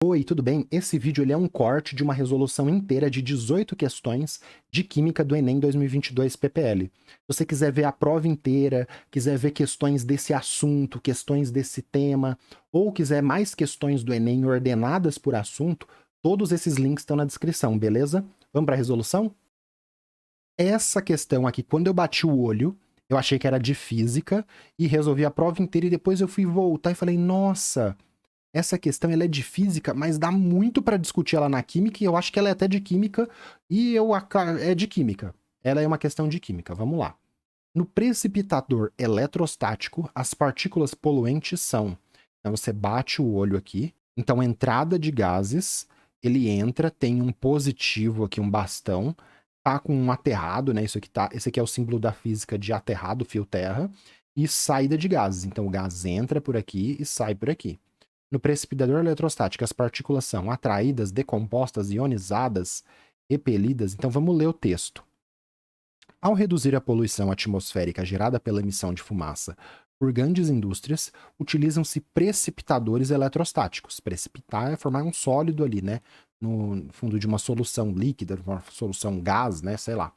Oi, tudo bem? Esse vídeo ele é um corte de uma resolução inteira de 18 questões de Química do Enem 2022 PPL. Se você quiser ver a prova inteira, quiser ver questões desse assunto, questões desse tema, ou quiser mais questões do Enem ordenadas por assunto, todos esses links estão na descrição, beleza? Vamos para a resolução? Essa questão aqui, quando eu bati o olho, eu achei que era de física e resolvi a prova inteira e depois eu fui voltar e falei, nossa... Essa questão ela é de física, mas dá muito para discutir ela na química, e eu acho que ela é até de química, e é de química. Ela é uma questão de química, vamos lá. No precipitador eletrostático, as partículas poluentes são... Então você bate o olho aqui, então entrada de gases, ele entra, tem um positivo aqui, um bastão, tá com um aterrado, né? Esse aqui é o símbolo da física de aterrado, fio terra, e saída de gases. Então o gás entra por aqui e sai por aqui. No precipitador eletrostático, as partículas são atraídas, decompostas, ionizadas, repelidas. Então vamos ler o texto. Ao reduzir a poluição atmosférica gerada pela emissão de fumaça por grandes indústrias, utilizam-se precipitadores eletrostáticos. Precipitar é formar um sólido ali, né? No fundo de uma solução líquida, uma solução gás, né? Sei lá.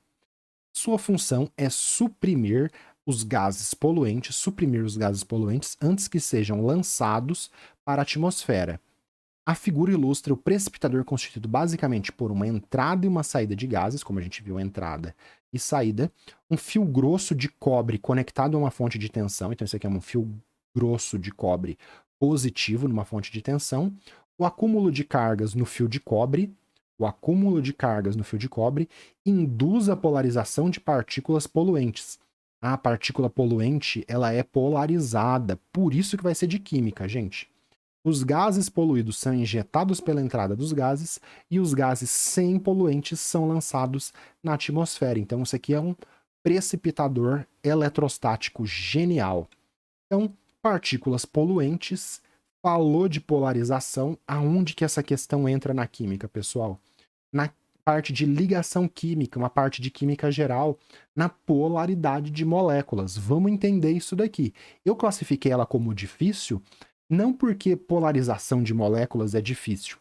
Sua função é suprimir os gases poluentes antes que sejam lançados para a atmosfera. A figura ilustra o precipitador constituído basicamente por uma entrada e uma saída de gases, como a gente viu, entrada e saída, um fio grosso de cobre conectado a uma fonte de tensão, então isso aqui é um fio grosso de cobre positivo numa fonte de tensão, o acúmulo de cargas no fio de cobre, induz a polarização de partículas poluentes. A partícula poluente, ela é polarizada, por isso que vai ser de química, gente. Os gases poluídos são injetados pela entrada dos gases e os gases sem poluentes são lançados na atmosfera. Então, isso aqui é um precipitador eletrostático genial. Então, partículas poluentes, falou de polarização, aonde que essa questão entra na química, pessoal? Na parte de ligação química, uma parte de química geral, na polaridade de moléculas. Vamos entender isso daqui. Eu classifiquei ela como difícil, não porque polarização de moléculas é difícil,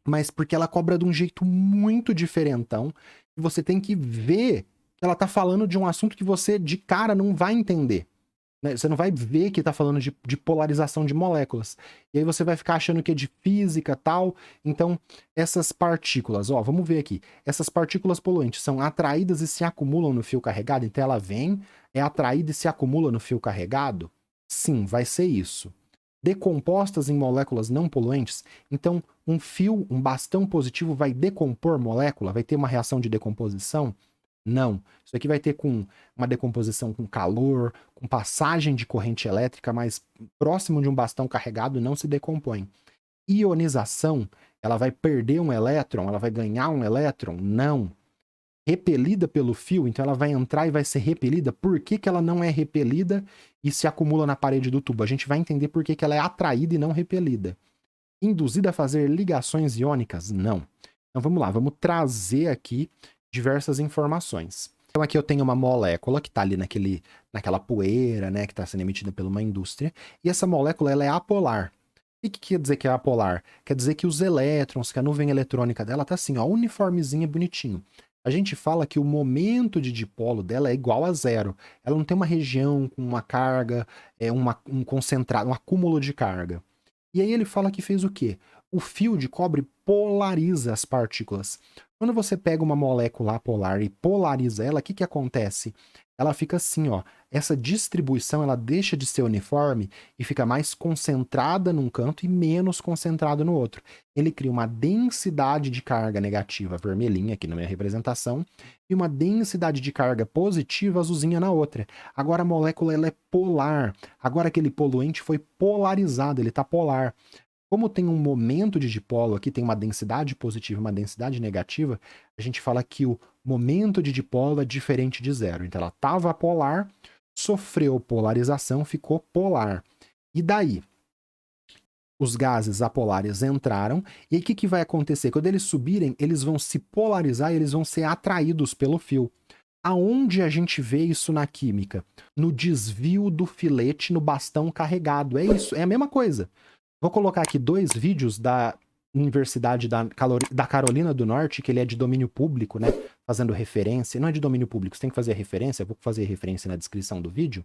mas porque ela cobra de um jeito muito diferentão, e você tem que ver que ela tá falando de um assunto que você, de cara, não vai entender. Você não vai ver que tá falando de polarização de moléculas. E aí você vai ficar achando que é de física e tal. Então, essas partículas, ó, vamos ver aqui. Essas partículas poluentes são atraídas e se acumulam no fio carregado. Então ela vem, é atraída e se acumula no fio carregado? Sim, vai ser isso. Decompostas em moléculas não poluentes, então um bastão positivo vai decompor molécula? Vai ter uma reação de decomposição? Não. Isso aqui vai ter com uma decomposição com calor, com passagem de corrente elétrica, mas próximo de um bastão carregado não se decompõe. Ionização, ela vai perder um elétron? Ela vai ganhar um elétron? Não. Repelida pelo fio, então ela vai entrar e vai ser repelida. Por que que ela não é repelida e se acumula na parede do tubo? A gente vai entender por que que ela é atraída e não repelida. Induzida a fazer ligações iônicas? Não. Então vamos lá, vamos trazer aqui diversas informações. Então aqui eu tenho uma molécula que está ali naquela poeira, né, que está sendo emitida por uma indústria, e essa molécula ela é apolar. O que quer dizer que é apolar? Quer dizer que os elétrons, que a nuvem eletrônica dela está assim, ó, uniformezinha, bonitinho. A gente fala que o momento de dipolo dela é igual a zero. Ela não tem uma região com uma carga, um concentrado, um acúmulo de carga. E aí ele fala que fez o quê? O fio de cobre polariza as partículas. Quando você pega uma molécula apolar e polariza ela, o que acontece? Ela fica assim, ó. Essa distribuição ela deixa de ser uniforme e fica mais concentrada num canto e menos concentrada no outro. Ele cria uma densidade de carga negativa vermelhinha aqui na minha representação e uma densidade de carga positiva azulzinha na outra. Agora a molécula ela é polar. Agora aquele poluente foi polarizado, ele está polar. Como tem um momento de dipolo aqui, tem uma densidade positiva e uma densidade negativa, a gente fala que o momento de dipolo é diferente de zero. Então ela estava polar, sofreu polarização, ficou polar. E daí? Os gases apolares entraram, e aí o que vai acontecer? Quando eles subirem, eles vão se polarizar e eles vão ser atraídos pelo fio. Aonde a gente vê isso na química? No desvio do filete no bastão carregado. É isso, é a mesma coisa. Vou colocar aqui dois vídeos Universidade da Carolina do Norte, que ele é de domínio público, né? Fazendo referência. Não é de domínio público, você tem que fazer referência, eu vou fazer referência na descrição do vídeo.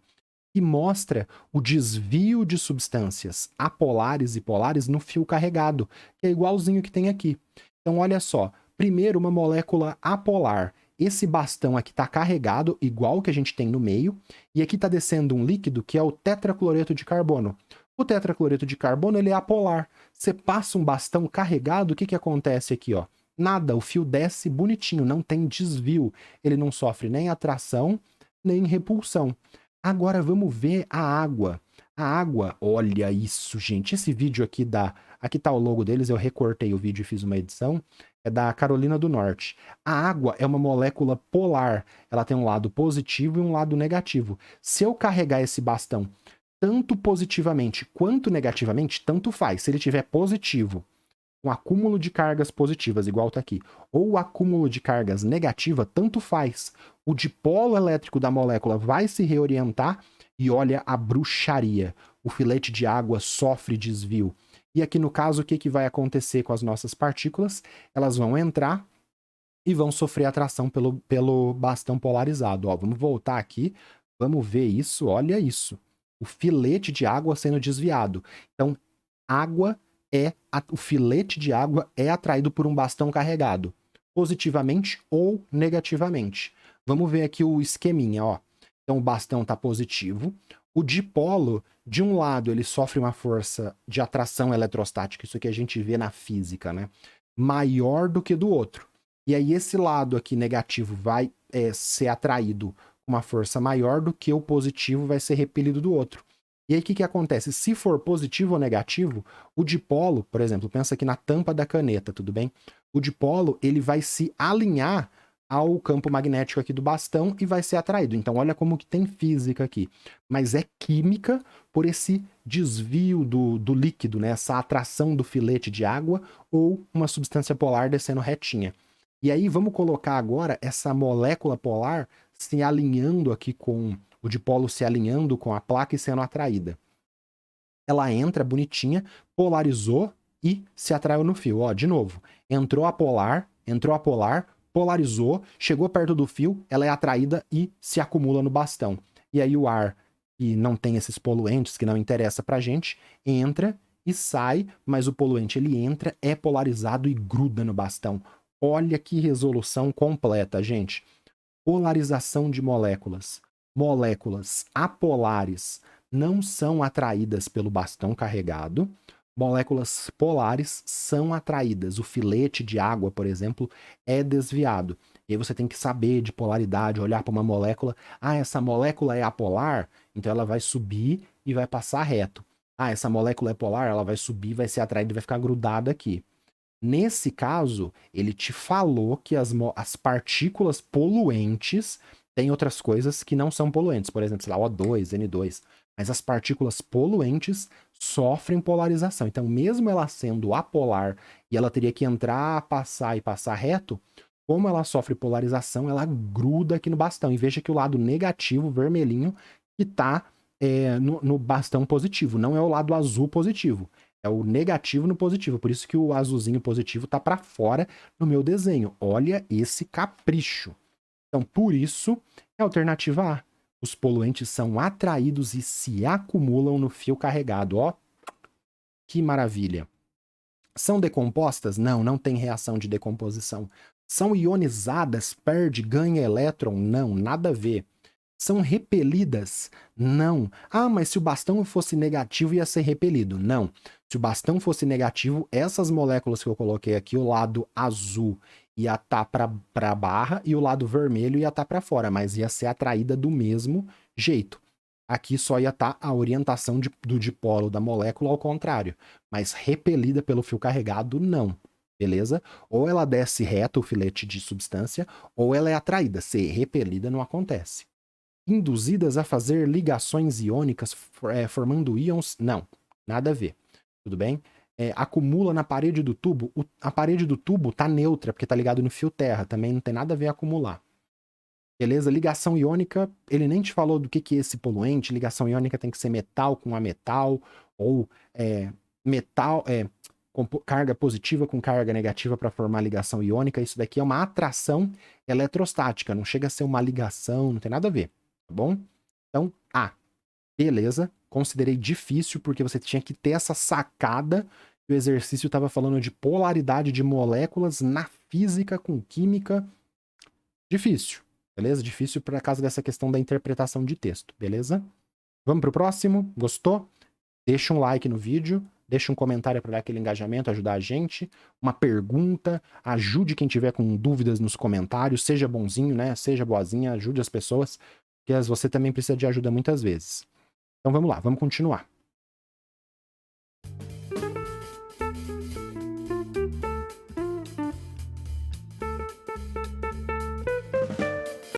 E mostra o desvio de substâncias apolares e polares no fio carregado, que é igualzinho que tem aqui. Então, olha só. Primeiro, uma molécula apolar. Esse bastão aqui está carregado, igual que a gente tem no meio, e aqui está descendo um líquido que é o tetracloreto de carbono. O tetracloreto de carbono ele é apolar. Você passa um bastão carregado, o que acontece aqui? Ó? Nada, o fio desce bonitinho, não tem desvio. Ele não sofre nem atração, nem repulsão. Agora vamos ver a água. A água, olha isso, gente. Esse vídeo aqui Aqui tá o logo deles, eu recortei o vídeo e fiz uma edição. É da Carolina do Norte. A água é uma molécula polar. Ela tem um lado positivo e um lado negativo. Se eu carregar esse bastão tanto positivamente quanto negativamente, tanto faz. Se ele tiver positivo, um acúmulo de cargas positivas, igual tá aqui, ou o acúmulo de cargas negativa, tanto faz. O dipolo elétrico da molécula vai se reorientar e olha a bruxaria. O filete de água sofre desvio. E aqui no caso, o que vai acontecer com as nossas partículas? Elas vão entrar e vão sofrer atração pelo bastão polarizado. Ó, vamos voltar aqui, vamos ver isso, olha isso. O filete de água sendo desviado. Então, o filete de água é atraído por um bastão carregado, positivamente ou negativamente. Vamos ver aqui o esqueminha, ó. Então, o bastão está positivo. O dipolo, de um lado, ele sofre uma força de atração eletrostática, isso que a gente vê na física, né? Maior do que do outro. E aí, esse lado aqui negativo vai ser atraído com uma força maior do que o positivo vai ser repelido do outro. E aí, o que acontece? Se for positivo ou negativo, o dipolo, por exemplo, pensa aqui na tampa da caneta, tudo bem? O dipolo, ele vai se alinhar ao campo magnético aqui do bastão e vai ser atraído. Então, olha como que tem física aqui. Mas é química por esse desvio do líquido, né? Essa atração do filete de água ou uma substância polar descendo retinha. E aí, vamos colocar agora essa molécula polar se alinhando aqui com o dipolo se alinhando com a placa e sendo atraída. Ela entra bonitinha, polarizou e se atraiu no fio. Ó, de novo, entrou a polar, polarizou, chegou perto do fio, ela é atraída e se acumula no bastão. E aí o ar, que não tem esses poluentes, que não interessa pra gente, entra e sai, mas o poluente ele entra, é polarizado e gruda no bastão. Olha que resolução completa, gente. Polarização de moléculas. Moléculas apolares não são atraídas pelo bastão carregado. Moléculas polares são atraídas. O filete de água, por exemplo, é desviado. E aí você tem que saber de polaridade, olhar para uma molécula. Ah, essa molécula é apolar, então ela vai subir e vai passar reto. Ah, essa molécula é polar, ela vai subir, vai ser atraída e vai ficar grudada aqui. Nesse caso, ele te falou que as partículas poluentes têm outras coisas que não são poluentes, por exemplo, sei lá, O2, N2. Mas as partículas poluentes sofrem polarização. Então, mesmo ela sendo apolar e ela teria que entrar, passar e passar reto, como ela sofre polarização, ela gruda aqui no bastão. E veja que o lado negativo, vermelhinho, que está no bastão positivo, não é o lado azul positivo. É o negativo no positivo, por isso que o azulzinho positivo tá para fora no meu desenho. Olha esse capricho. Então, por isso, é a alternativa A. Os poluentes são atraídos e se acumulam no fio carregado. Ó, que maravilha. São decompostas? Não, não tem reação de decomposição. São ionizadas? Perde, ganha elétron? Não, nada a ver. São repelidas? Não. Ah, mas se o bastão fosse negativo, ia ser repelido. Não. Se o bastão fosse negativo, essas moléculas que eu coloquei aqui, o lado azul ia estar para a barra e o lado vermelho ia estar para fora, mas ia ser atraída do mesmo jeito. Aqui só ia estar a orientação do dipolo da molécula ao contrário, mas repelida pelo fio carregado, não. Beleza? Ou ela desce reto o filete de substância, ou ela é atraída. Ser repelida não acontece. Induzidas a fazer ligações iônicas formando íons? Não, nada a ver. Tudo bem? Acumula na parede do tubo? A parede do tubo está neutra, porque está ligado no fio terra. Também não tem nada a ver acumular. Beleza? Ligação iônica, ele nem te falou do que é esse poluente. Ligação iônica tem que ser metal com a metal, ou metal... carga positiva com carga negativa para formar ligação iônica. Isso daqui é uma atração eletrostática, não chega a ser uma ligação, não tem nada a ver, tá bom? Então, A. Beleza, considerei difícil porque você tinha que ter essa sacada que o exercício estava falando de polaridade de moléculas na física com química. Difícil, beleza? Difícil por causa dessa questão da interpretação de texto, beleza? Vamos pro próximo? Gostou? Deixa um like no vídeo, deixa um comentário para dar aquele engajamento, ajudar a gente, uma pergunta, ajude quem tiver com dúvidas nos comentários, seja bonzinho, né? Seja boazinha, ajude as pessoas, porque você também precisa de ajuda muitas vezes. Então vamos lá, vamos continuar.